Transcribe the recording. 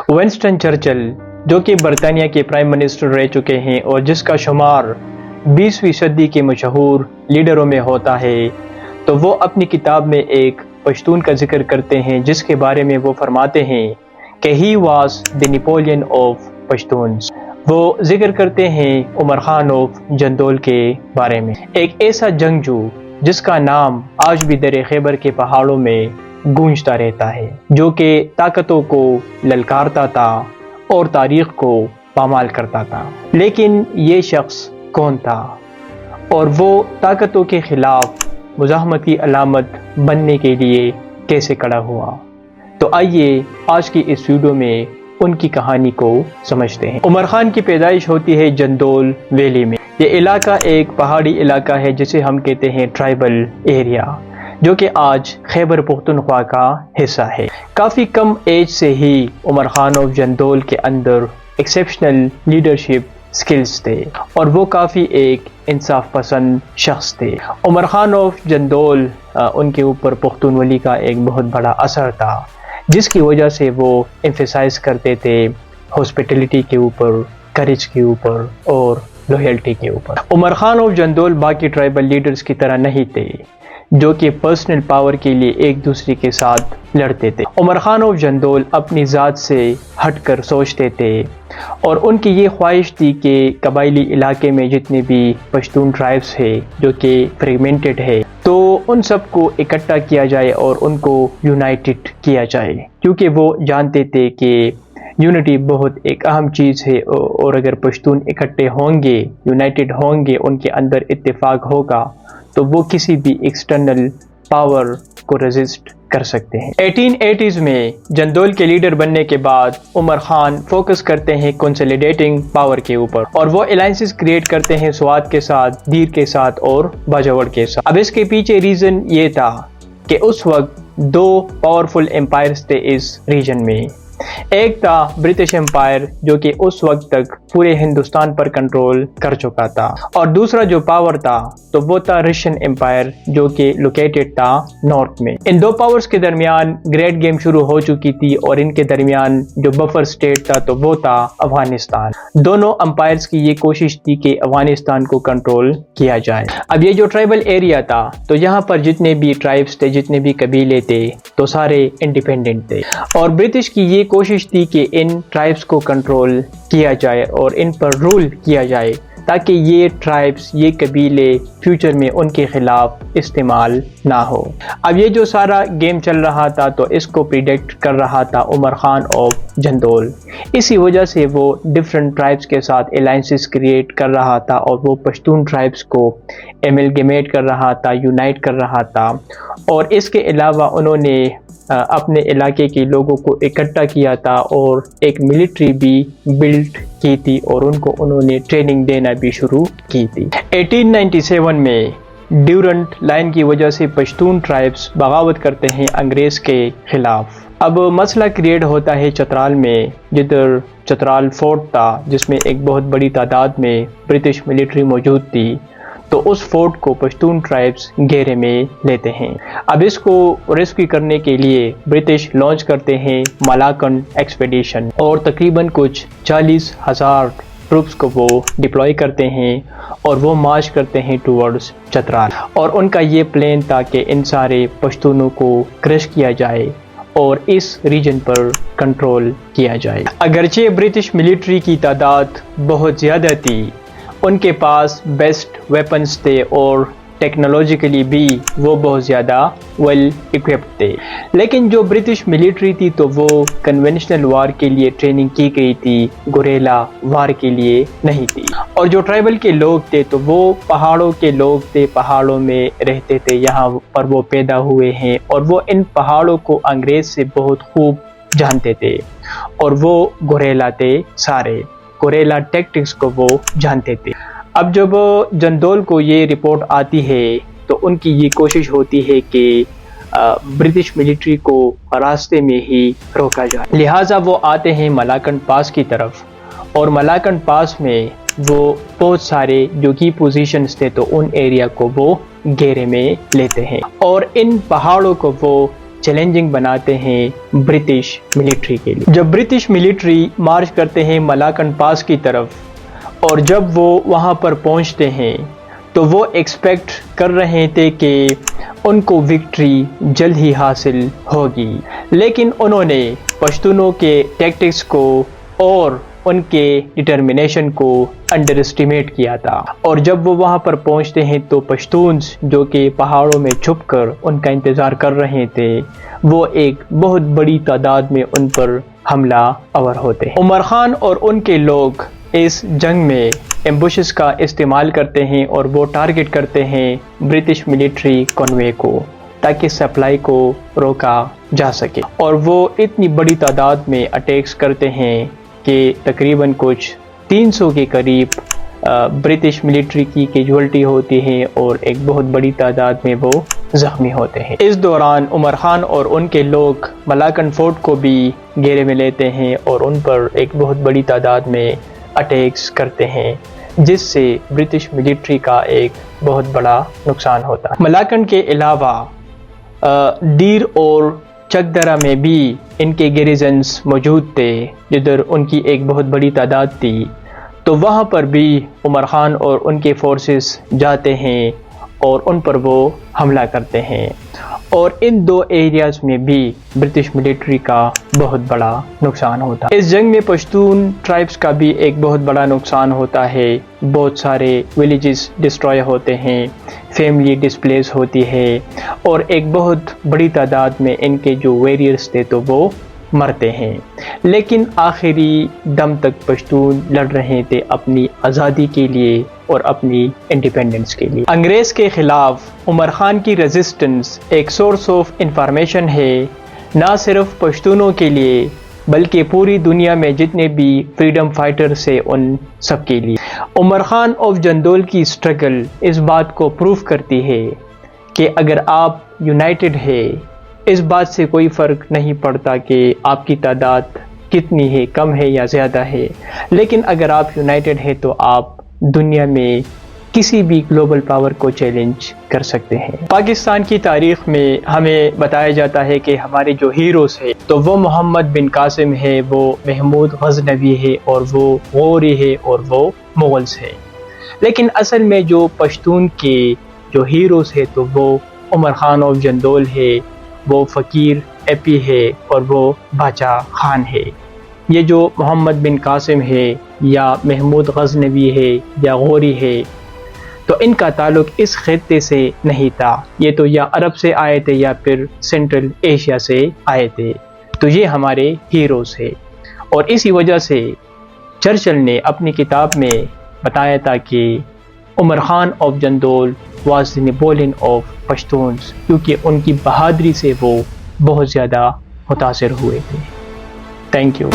Winston Churchill جو کہ برطانیہ کے پرائم منسٹر رہ چکے ہیں اور جس کا شمار 20ویں صدی کے مشہور لیڈروں میں ہوتا ہے، تو وہ اپنی کتاب میں ایک پشتون کا ذکر کرتے ہیں جس کے بارے میں وہ فرماتے ہیں کہ he was the Napoleon of Pashtuns. وہ ذکر کرتے ہیں عمر خان آف جندول کے بارے میں، ایک ایسا جنگجو جس کا نام آج بھی در خیبر کے پہاڑوں میں گونجتا رہتا ہے، جو کہ طاقتوں کو للکارتا تھا اور تاریخ کو پامال کرتا تھا۔ لیکن یہ شخص کون تھا اور وہ طاقتوں کے خلاف مزاحمت کی علامت بننے کے لیے کیسے کھڑا ہوا؟ تو آئیے آج کی اس ویڈیو میں ان کی کہانی کو سمجھتے ہیں۔ عمر خان کی پیدائش ہوتی ہے جندول ویلی میں۔ یہ علاقہ ایک پہاڑی علاقہ ہے جسے ہم کہتے ہیں ٹرائبل ایریا، جو کہ آج خیبر پختونخوا کا حصہ ہے۔ کافی کم ایج سے ہی عمر خان آف جندول کے اندر ایکسیپشنل لیڈرشپ سکلز تھے اور وہ کافی ایک انصاف پسند شخص تھے۔ عمر خان آف جندول ان کے اوپر پختون ولی کا ایک بہت بڑا اثر تھا، جس کی وجہ سے وہ ایمفیسائز کرتے تھے ہاسپٹیلٹی کے اوپر، کریج کے اوپر اور لویلٹی کے اوپر۔ عمر خان آف جندول باقی ٹرائبل لیڈرز کی طرح نہیں تھے جو کہ پرسنل پاور کے لیے ایک دوسرے کے ساتھ لڑتے تھے۔ عمر خان آف جندول اپنی ذات سے ہٹ کر سوچتے تھے اور ان کی یہ خواہش تھی کہ قبائلی علاقے میں جتنے بھی پشتون ٹرائبس ہے جو کہ فریگمنٹڈ ہے، تو ان سب کو اکٹھا کیا جائے اور ان کو یونائٹڈ کیا جائے، کیونکہ وہ جانتے تھے کہ یونٹی بہت ایک اہم چیز ہے اور اگر پشتون اکٹھے ہوں گے، یونائٹڈ ہوں گے، ان کے اندر اتفاق ہوگا تو وہ کسی بھی ایکسٹرنل پاور کو ریزسٹ کر سکتے ہیں۔ 1880s میں جندول کے لیڈر بننے کے بعد عمر خان فوکس کرتے ہیں کنسولیڈیٹنگ پاور کے اوپر اور وہ الائنسز کریٹ کرتے ہیں سوات کے ساتھ، دیر کے ساتھ اور باجوڑ کے ساتھ۔ اب اس کے پیچھے ریزن یہ تھا کہ اس وقت دو پاورفل امپائرز تھے اس ریجن میں۔ ایک تھا برٹش امپائر جو کہ اس وقت تک پورے ہندوستان پر کنٹرول کر چکا تھا، اور دوسرا جو پاور تھا تو وہ تھا رشین امپائر جو کہ لوکیٹڈ تھا نارتھ میں۔ ان دو پاورز کے درمیان گریٹ گیم شروع ہو چکی تھی اور ان کے درمیان جو بفر سٹیٹ تھا تو وہ تھا افغانستان۔ دونوں امپائرز کی یہ کوشش تھی کہ افغانستان کو کنٹرول کیا جائے۔ اب یہ جو ٹرائبل ایریا تھا تو یہاں پر جتنے بھی ٹرائبس تھے، جتنے بھی قبیلے تھے تو سارے انڈیپینڈنٹ تھے، اور برٹش کی یہ کوشش تھی کہ ان ٹرائبس کو کنٹرول کیا جائے اور ان پر رول کیا جائے تاکہ یہ ٹرائبس، یہ قبیلے فیوچر میں ان کے خلاف استعمال نہ ہو۔ اب یہ جو سارا گیم چل رہا تھا تو اس کو پریڈکٹ کر رہا تھا عمر خان آف جندول، اسی وجہ سے وہ ڈفرنٹ ٹرائبس کے ساتھ الائنسز کریٹ کر رہا تھا اور وہ پشتون ٹرائبس کو ایملگیمیٹ کر رہا تھا، یونائٹ کر رہا تھا، اور اس کے علاوہ انہوں نے اپنے علاقے کے لوگوں کو اکٹھا کیا تھا اور ایک ملٹری بھی بلڈ کی تھی اور ان کو انہوں نے ٹریننگ دینا بھی شروع کی تھی۔ 1897 میں ڈیورنٹ لائن کی وجہ سے پشتون ٹرائبس بغاوت کرتے ہیں انگریز کے خلاف۔ اب مسئلہ کریٹ ہوتا ہے چترال میں، جدھر چترال فورٹ تھا جس میں ایک بہت بڑی تعداد میں برٹش ملٹری موجود تھی، تو اس فورٹ کو پشتون ٹرائبس گھیرے میں لیتے ہیں۔ اب اس کو ریسکیو کرنے کے لیے برٹش لانچ کرتے ہیں ملاکن ایکسپیڈیشن اور تقریباً کچھ 40,000 ٹروپس کو وہ ڈپلوائے کرتے ہیں اور وہ مارچ کرتے ہیں ٹورڈز چترال، اور ان کا یہ پلان تھا کہ ان سارے پشتونوں کو کرش کیا جائے اور اس ریجن پر کنٹرول کیا جائے۔ اگرچہ برٹش ملٹری کی تعداد بہت زیادہ تھی، ان کے پاس بیسٹ ویپنز تھے اور ٹیکنالوجیکلی بھی وہ بہت زیادہ ویل اکوپڈ تھے، لیکن جو برٹش ملٹری تھی تو وہ کنونشنل وار کے لیے ٹریننگ کی گئی تھی، گوریلا وار کے لیے نہیں تھی۔ اور جو ٹرائبل کے لوگ تھے تو وہ پہاڑوں کے لوگ تھے، پہاڑوں میں رہتے تھے، یہاں پر وہ پیدا ہوئے ہیں اور وہ ان پہاڑوں کو انگریز سے بہت خوب جانتے تھے اور وہ گوریلا تھے، سارے گوریلا ٹیکٹکس کو وہ جانتے تھے۔ اب جب جندول کو یہ رپورٹ آتی ہے تو ان کی یہ کوشش ہوتی ہے کہ برٹش ملٹری کو راستے میں ہی روکا جائے، لہٰذا وہ آتے ہیں ملاکن پاس کی طرف، اور ملاکن پاس میں وہ بہت سارے جو کی پوزیشنز تھے تو ان ایریا کو وہ گھیرے میں لیتے ہیں اور ان پہاڑوں کو وہ چیلنجنگ بناتے ہیں برٹش ملٹری کے لیے۔ جب برٹش ملٹری مارچ کرتے ہیں ملاکن پاس کی طرف اور جب وہ وہاں پر پہنچتے ہیں تو وہ ایکسپیکٹ کر رہے تھے کہ ان کو وکٹری جلد ہی حاصل ہوگی، لیکن انہوں نے پشتونوں کے ٹیکٹکس کو اور ان کے ڈٹرمنیشن کو انڈر اسٹیمیٹ کیا تھا، اور جب وہ وہاں پر پہنچتے ہیں تو پشتونز جو کہ پہاڑوں میں چھپ کر ان کا انتظار کر رہے تھے، وہ ایک بہت بڑی تعداد میں ان پر حملہ آور ہوتے ہیں۔ عمر خان اور ان کے لوگ اس جنگ میں ایمبوشز کا استعمال کرتے ہیں اور وہ ٹارگٹ کرتے ہیں برٹش ملٹری کنوے کو تاکہ سپلائی کو روکا جا سکے، اور وہ اتنی بڑی تعداد میں اٹیکس کرتے ہیں کہ تقریباً کچھ 300 کے قریب برٹش ملٹری کی کیجولٹی ہوتی ہے اور ایک بہت بڑی تعداد میں وہ زخمی ہوتے ہیں۔ اس دوران عمر خان اور ان کے لوگ ملاکن فورٹ کو بھی گھیرے میں لیتے ہیں اور ان پر ایک بہت بڑی تعداد میں اٹیکس کرتے ہیں، جس سے برٹش ملٹری کا ایک بہت بڑا نقصان ہوتا ہے۔ ملاکن کے علاوہ ڈیر اور چکدرہ میں بھی ان کے گیریزنز موجود تھے جدھر ان کی ایک بہت بڑی تعداد تھی، تو وہاں پر بھی عمر خان اور ان کے فورسز جاتے ہیں اور ان پر وہ حملہ کرتے ہیں، اور ان دو ایریاز میں بھی برٹش ملٹری کا بہت بڑا نقصان ہوتا ہے۔ اس جنگ میں پشتون ٹرائبز کا بھی ایک بہت بڑا نقصان ہوتا ہے، بہت سارے ولیجز ڈسٹروائے ہوتے ہیں، فیملی ڈسپلیس ہوتی ہے، اور ایک بہت بڑی تعداد میں ان کے جو ویریئرز تھے تو وہ مرتے ہیں، لیکن آخری دم تک پشتون لڑ رہے تھے اپنی آزادی کے لیے اور اپنی انڈیپینڈنس کے لیے۔ انگریز کے خلاف عمر خان کی ریزسٹنس ایک سورس آف انفارمیشن ہے، نہ صرف پشتونوں کے لیے بلکہ پوری دنیا میں جتنے بھی فریڈم فائٹرز ہیں ان سب کے لیے۔ عمر خان آف جندول کی اسٹرگل اس بات کو پروف کرتی ہے کہ اگر آپ یونائٹڈ ہے، اس بات سے کوئی فرق نہیں پڑتا کہ آپ کی تعداد کتنی ہے، کم ہے یا زیادہ ہے، لیکن اگر آپ یونائٹڈ ہے تو آپ دنیا میں کسی بھی گلوبل پاور کو چیلنج کر سکتے ہیں۔ پاکستان کی تاریخ میں ہمیں بتایا جاتا ہے کہ ہمارے جو ہیروز ہیں تو وہ محمد بن قاسم ہے، وہ محمود غزنوی ہے، اور وہ غوری ہے، اور وہ مغلز ہے، لیکن اصل میں جو پشتون کے جو ہیروز ہے تو وہ عمر خان آف جندول ہے، وہ فقیر ایپی ہے، اور وہ باچا خان ہے۔ یہ جو محمد بن قاسم ہے یا محمود غزنوی ہے یا غوری ہے تو ان کا تعلق اس خطے سے نہیں تھا، یہ تو یا عرب سے آئے تھے یا پھر سینٹرل ایشیا سے آئے تھے، تو یہ ہمارے ہیروز ہیں، اور اسی وجہ سے چرچل نے اپنی کتاب میں بتایا تھا کہ Umar Khan of Jandol was the Napoleon of Pashtuns, کیونکہ ان کی بہادری سے وہ بہت زیادہ متاثر ہوئے تھے۔ Thank you.